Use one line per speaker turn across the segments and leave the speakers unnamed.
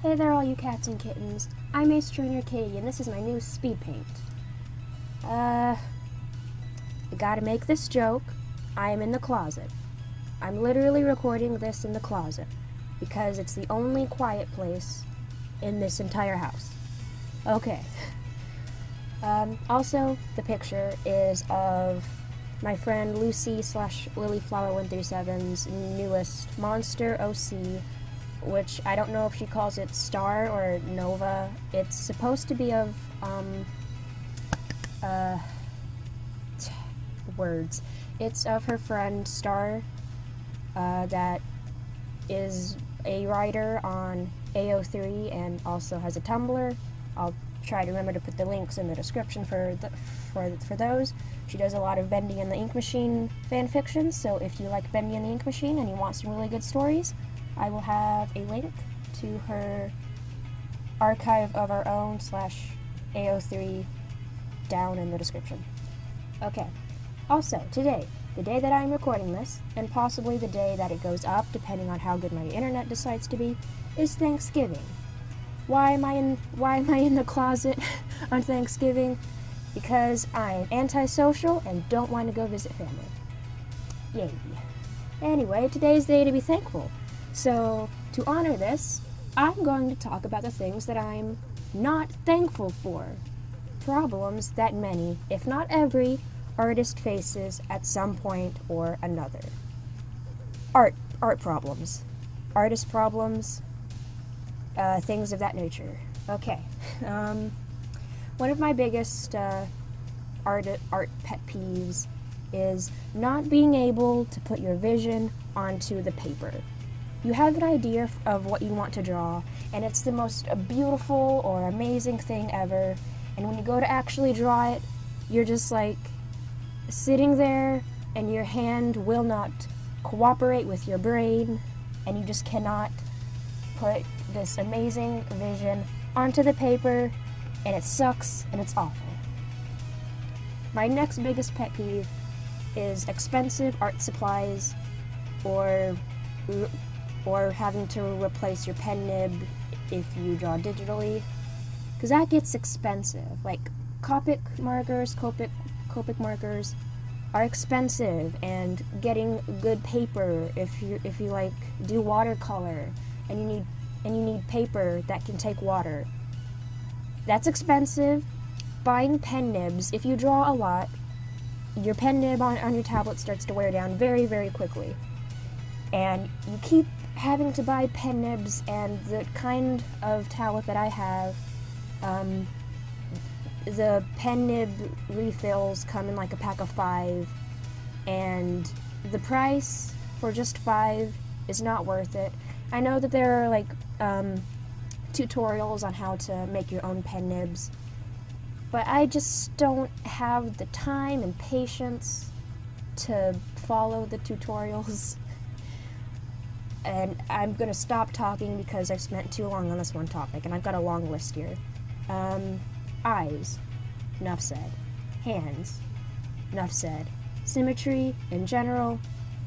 Hey there all you cats and kittens, I'm AceTrainerKatie and this is my new Speedpaint. I gotta make this joke. I am in the closet. I'm literally recording this in the closet because it's the only quiet place in this entire house. Okay. Also, the picture is of my friend Lucy/Lilyflower137's newest monster OC, which I don't know if she calls it Star or Nova. It's supposed to be of, words. It's of her friend Star, that is a writer on AO3 and also has a Tumblr. I'll try to remember to put the links in the description for those. She does a lot of Bendy and the Ink Machine fan fiction, so if you like Bendy and the Ink Machine and you want some really good stories, I will have a link to her archive of our own /AO3 down in the description. Okay. Also, today, the day that I'm recording this, and possibly the day that it goes up, depending on how good my internet decides to be, is Thanksgiving. Why am I in the closet on Thanksgiving? Because I'm antisocial and don't want to go visit family. Yay. Anyway, today's the day to be thankful. So, to honor this, I'm going to talk about the things that I'm not thankful for. Problems that many, if not every, artist faces at some point or another. Art problems. Artist problems. Things of that nature. Okay. One of my biggest art pet peeves is not being able to put your vision onto the paper. You have an idea of what you want to draw, and it's the most beautiful or amazing thing ever, and when you go to actually draw it, you're just like sitting there, and your hand will not cooperate with your brain, and you just cannot put this amazing vision onto the paper, and it sucks, and it's awful. My next biggest pet peeve is expensive art supplies, or having to replace your pen nib if you draw digitally, because that gets expensive. Like Copic markers are expensive, and getting good paper if you like do watercolor and you need paper that can take water, that's expensive. Buying pen nibs, if you draw a lot, your pen nib on your tablet starts to wear down very, very quickly, and you keep having to buy pen nibs. And the kind of tablet that I have, the pen nib refills come in like a pack of 5, and the price for just 5 is not worth it. I know that there are like tutorials on how to make your own pen nibs, but I just don't have the time and patience to follow the tutorials. And I'm gonna stop talking because I've spent too long on this one topic, and I've got a long list here. Eyes, enough said. Hands, enough said. Symmetry in general,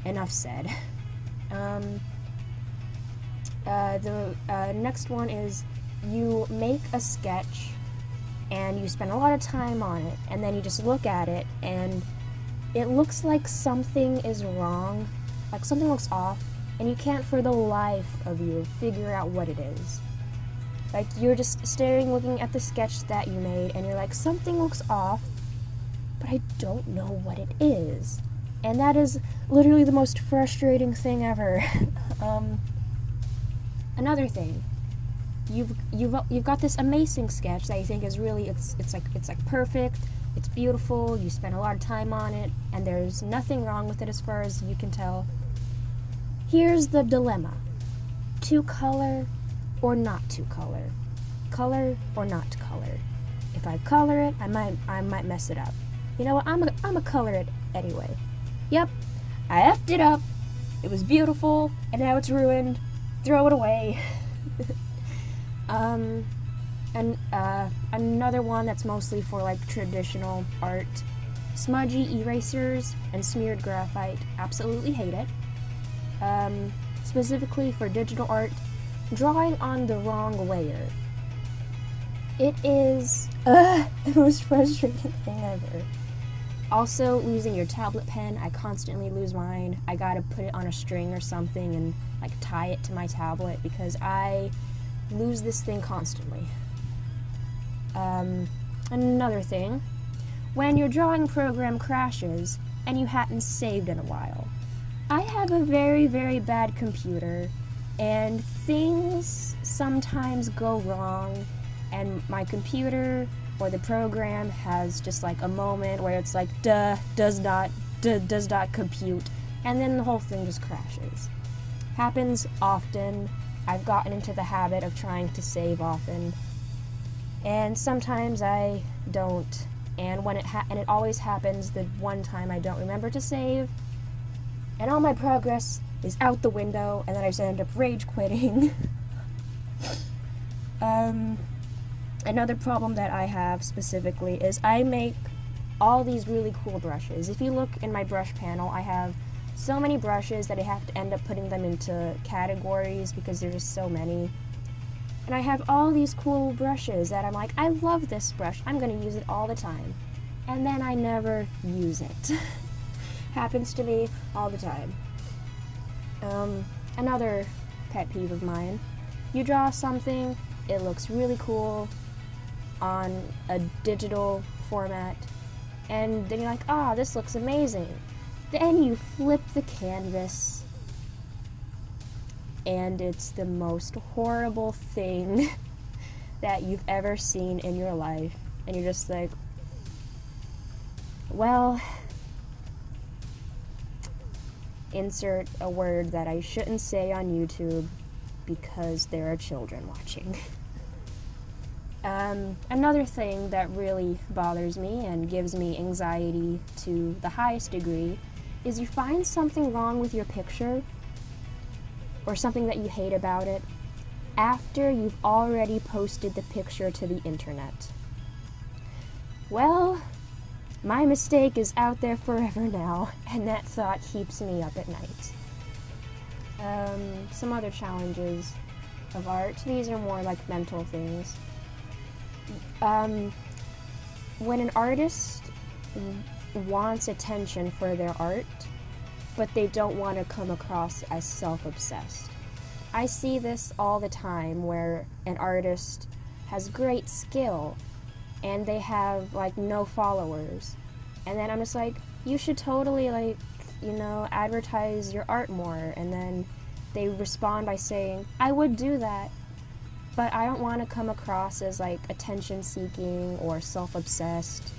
enough said. The next one is you make a sketch and you spend a lot of time on it, and then you just look at it and it looks like something is wrong, like something looks off, and you can't for the life of you figure out what it is. Like, you're just staring, looking at the sketch that you made, and you're like, something looks off, but I don't know what it is. And that is literally the most frustrating thing ever. Another thing, you've got this amazing sketch that you think is really, it's like perfect, it's beautiful, you spent a lot of time on it, and there's nothing wrong with it as far as you can tell. Here's the dilemma: to color or not to color? Color or not to color? If I color it, I might mess it up. You know what? I'm gonna color it anyway. Yep, I effed it up. It was beautiful, and now it's ruined. Throw it away. And another one that's mostly for like traditional art: smudgy erasers and smeared graphite. Absolutely hate it. Specifically for digital art, drawing on the wrong layer. It is the most frustrating thing ever. Also, losing your tablet pen. I constantly lose mine. I gotta put it on a string or something and like tie it to my tablet because I lose this thing constantly. Another thing, when your drawing program crashes and you hadn't saved in a while. I have a very, very bad computer, and things sometimes go wrong, and my computer or the program has just like a moment where it's like, does not compute, and then the whole thing just crashes. Happens often. I've gotten into the habit of trying to save often, and sometimes I don't. And when it always happens the one time I don't remember to save, and all my progress is out the window, and then I just end up rage quitting. Another problem that I have specifically is I make all these really cool brushes. If you look in my brush panel, I have so many brushes that I have to end up putting them into categories because there's just so many. And I have all these cool brushes that I'm like, I love this brush, I'm going to use it all the time. And then I never use it. Happens to me all the time. Another pet peeve of mine. You draw something, it looks really cool on a digital format, and then you're like, ah, this looks amazing. Then you flip the canvas, and it's the most horrible thing that you've ever seen in your life. And you're just like, well, insert a word that I shouldn't say on YouTube because there are children watching. Another thing that really bothers me and gives me anxiety to the highest degree is you find something wrong with your picture or something that you hate about it after you've already posted the picture to the internet. Well, my mistake is out there forever now, and that thought keeps me up at night. Some other challenges of art. These are more like mental things. When an artist wants attention for their art, but they don't want to come across as self-obsessed. I see this all the time where an artist has great skill and they have like no followers, and then I'm just like, you should totally like, you know, advertise your art more, and then they respond by saying, I would do that, but I don't want to come across as like attention-seeking or self-obsessed,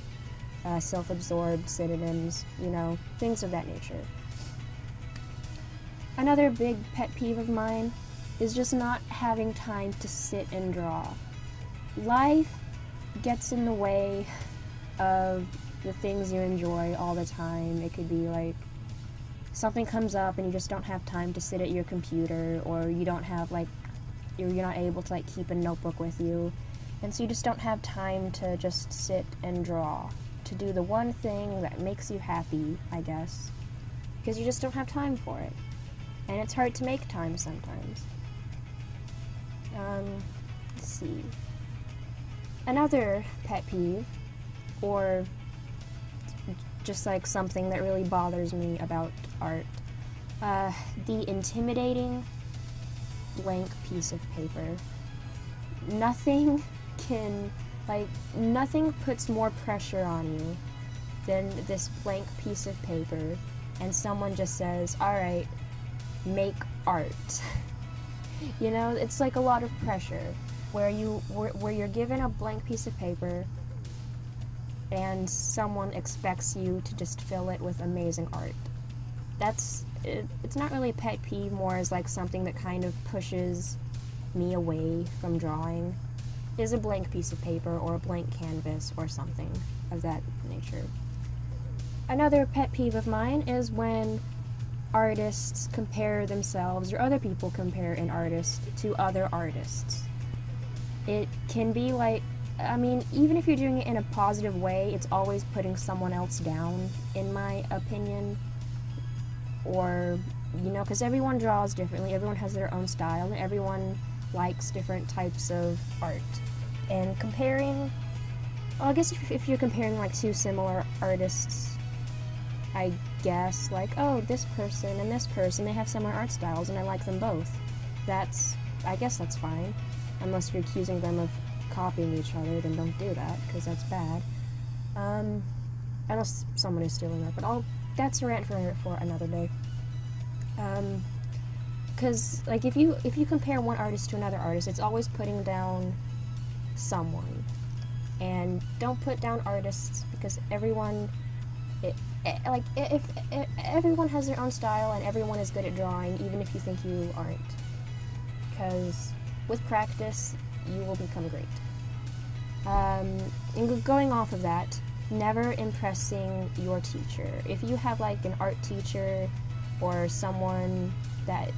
self-absorbed synonyms, you know, things of that nature. Another big pet peeve of mine is just not having time to sit and draw. Life gets in the way of the things you enjoy all the time. It could be like something comes up and you just don't have time to sit at your computer, or you don't have like, you're not able to like keep a notebook with you, and so you just don't have time to just sit and draw, to do the one thing that makes you happy, I guess, because you just don't have time for it, and it's hard to make time sometimes. Let's see. Another pet peeve, or just like something that really bothers me about art, the intimidating blank piece of paper. Nothing puts more pressure on you than this blank piece of paper, and someone just says, alright, make art. You know, it's like a lot of pressure where you're given a blank piece of paper and someone expects you to just fill it with amazing art. It's not really a pet peeve, more as like something that kind of pushes me away from drawing, is a blank piece of paper or a blank canvas or something of that nature. Another pet peeve of mine is when artists compare themselves, or other people compare an artist to other artists. It can be like, I mean, even if you're doing it in a positive way, it's always putting someone else down, in my opinion. Or, you know, because everyone draws differently, everyone has their own style, and everyone likes different types of art. And comparing, well, I guess if you're comparing like two similar artists, I guess like, oh, this person and this person, they have similar art styles and I like them both. I guess that's fine. Unless you're accusing them of copying each other, then don't do that, because that's bad. Unless someone is stealing art, but that's a rant for another day. Because like if you compare one artist to another artist, it's always putting down someone. And don't put down artists, because everyone everyone has their own style and everyone is good at drawing, even if you think you aren't. Because with practice, you will become great. And going off of that, never impressing your teacher. If you have like an art teacher or someone that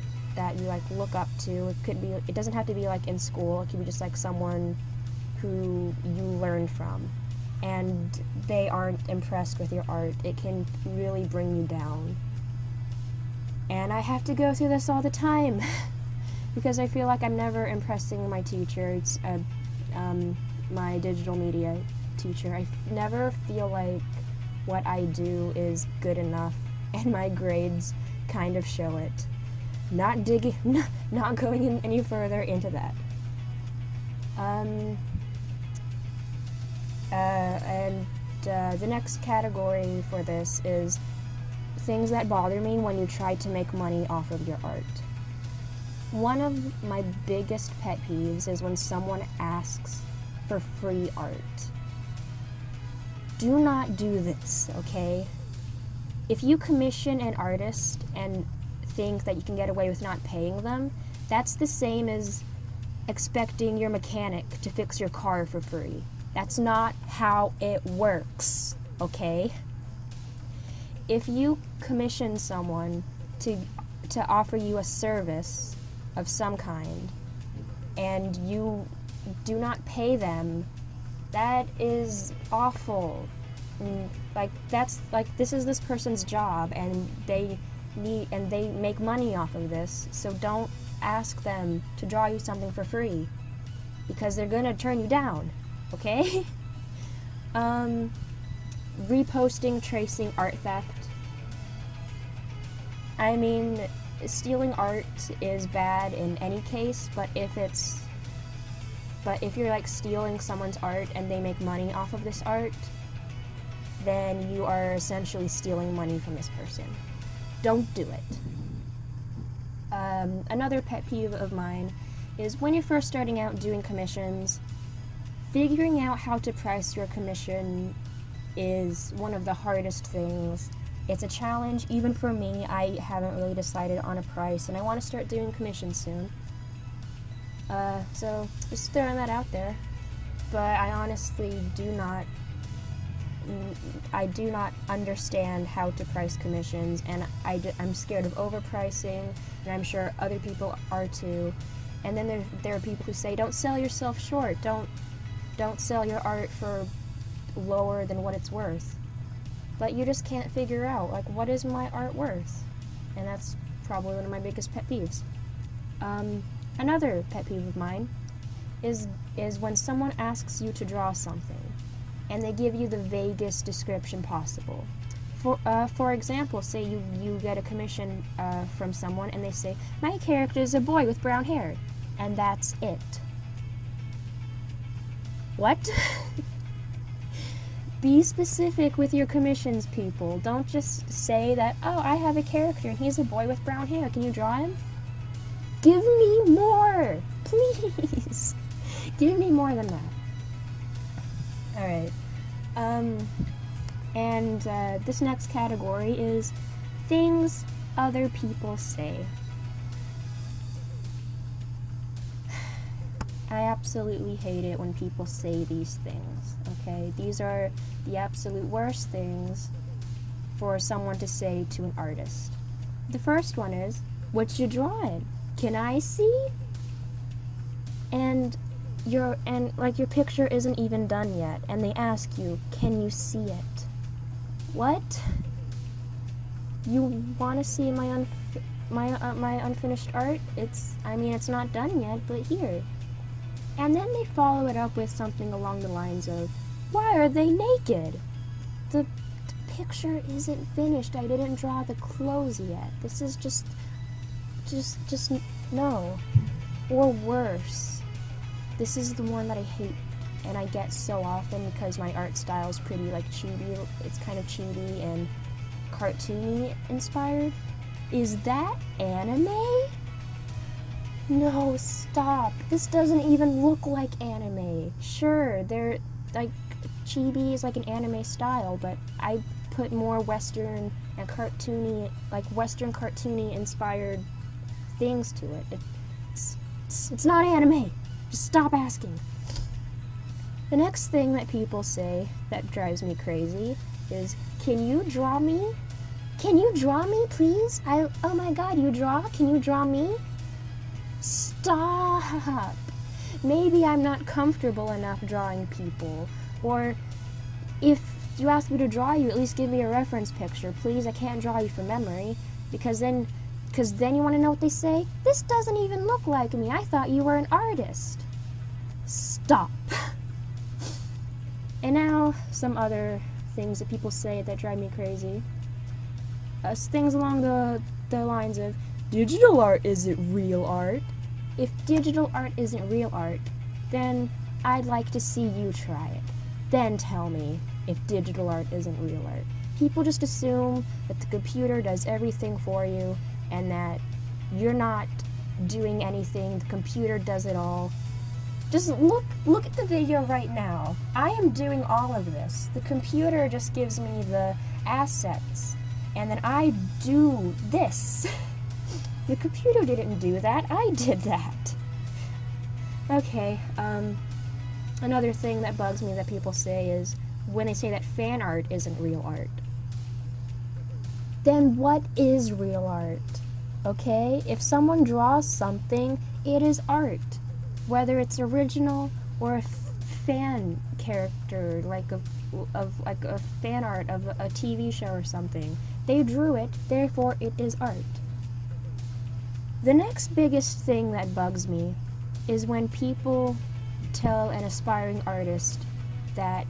you like look up to, it doesn't have to be like in school, it could be just like someone who you learned from, and they aren't impressed with your art, it can really bring you down. And I have to go through this all the time because I feel like I'm never impressing my teacher. It's my digital media teacher. I never feel like what I do is good enough, and my grades kind of show it. Not going in any further into that. The next category for this is things that bother me when you try to make money off of your art. One of my biggest pet peeves is when someone asks for free art. Do not do this, okay? If you commission an artist and think that you can get away with not paying them, that's the same as expecting your mechanic to fix your car for free. That's not how it works, okay? If you commission someone to offer you a service of some kind and you do not pay them, that is awful. This is this person's job, and they make money off of this, so don't ask them to draw you something for free, because they're gonna turn you down, okay? Reposting, tracing art theft. I mean, stealing art is bad in any case, but if you're like stealing someone's art and they make money off of this art, then you are essentially stealing money from this person. Don't do it. Another pet peeve of mine is when you're first starting out doing commissions, figuring out how to price your commission is one of the hardest things. It's a challenge even for me. I haven't really decided on a price, and I want to start doing commissions soon. So just throwing that out there. But I honestly do not understand how to price commissions, and I'm scared of overpricing, and I'm sure other people are too. And then there are people who say, don't sell yourself short, don't sell your art for lower than what it's worth. But you just can't figure out, like, what is my art worth? And that's probably one of my biggest pet peeves. Another pet peeve of mine is when someone asks you to draw something and they give you the vaguest description possible. For example, say you get a commission from someone and they say, my character is a boy with brown hair, and that's it. What? Be specific with your commissions, people. Don't just say that, oh, I have a character and he's a boy with brown hair. Can you draw him? Give me more! Please! Give me more than that. Alright. This next category is things other people say. I absolutely hate it when people say these things, okay? These are the absolute worst things for someone to say to an artist. The first one is, what you drawing? Can I see? And your picture isn't even done yet, and they ask you, can you see it? What? You want to see my my unfinished art. It's not done yet, but here. And then they follow it up with something along the lines of, why are they naked? The picture isn't finished. I didn't draw the clothes yet. This is just no. Or worse. This is the one that I hate and I get so often because my art style is pretty like chibi. It's kind of chibi and cartoony inspired. Is that anime? No, stop. This doesn't even look like anime. Sure, they're like chibi is like an anime style, but I put more Western and cartoony, like Western cartoony inspired things to it. It's not anime. Just stop asking. The next thing that people say that drives me crazy is, can you draw me? Can you draw me, please? Oh my god, you draw? Can you draw me? Stop! Maybe I'm not comfortable enough drawing people. Or if you ask me to draw you, at least give me a reference picture. Please, I can't draw you from memory. Because then you want to know what they say? This doesn't even look like me. I thought you were an artist. Stop. And now, some other things that people say that drive me crazy. Things along the lines of, digital art isn't real art. If digital art isn't real art, then I'd like to see you try it. Then tell me if digital art isn't real art. People just assume that the computer does everything for you and that you're not doing anything, the computer does it all. Just look at the video right now. I am doing all of this. The computer just gives me the assets, and then I do this. The computer didn't do that, I did that. Okay, another thing that bugs me that people say is when they say that fan art isn't real art. Then what is real art? Okay? If someone draws something, it is art. Whether it's original or a fan character, like a fan art of a TV show or something. They drew it, therefore it is art. The next biggest thing that bugs me is when people tell an aspiring artist that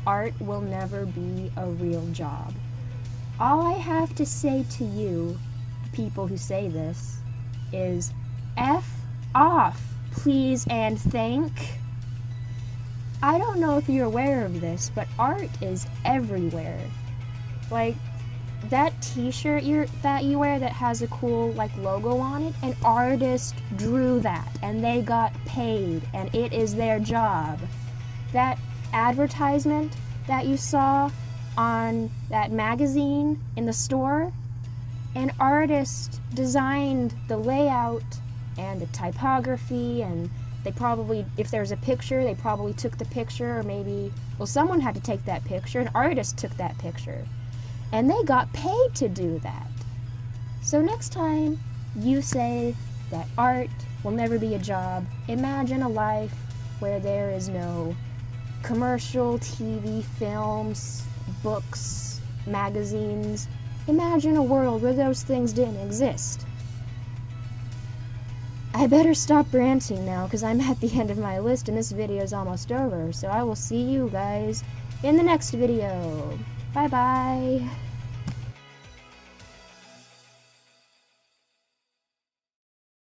art will never be a real job. All I have to say to you, people who say this, is F off, please and thank. I don't know if you're aware of this, but art is everywhere. Like, that t-shirt that you wear that has a cool, like, logo on it, an artist drew that, and they got paid, and it is their job. That advertisement that you saw on that magazine in the store, an artist designed the layout and the typography, and they probably, if there's a picture, they probably took the picture, or maybe, well, someone had to take that picture, an artist took that picture. And they got paid to do that. So next time you say that art will never be a job, imagine a life where there is no commercial, TV, films, books, magazines. Imagine a world where those things didn't exist. I better stop ranting now because I'm at the end of my list and this video is almost over. So I will see you guys in the next video. Bye-bye.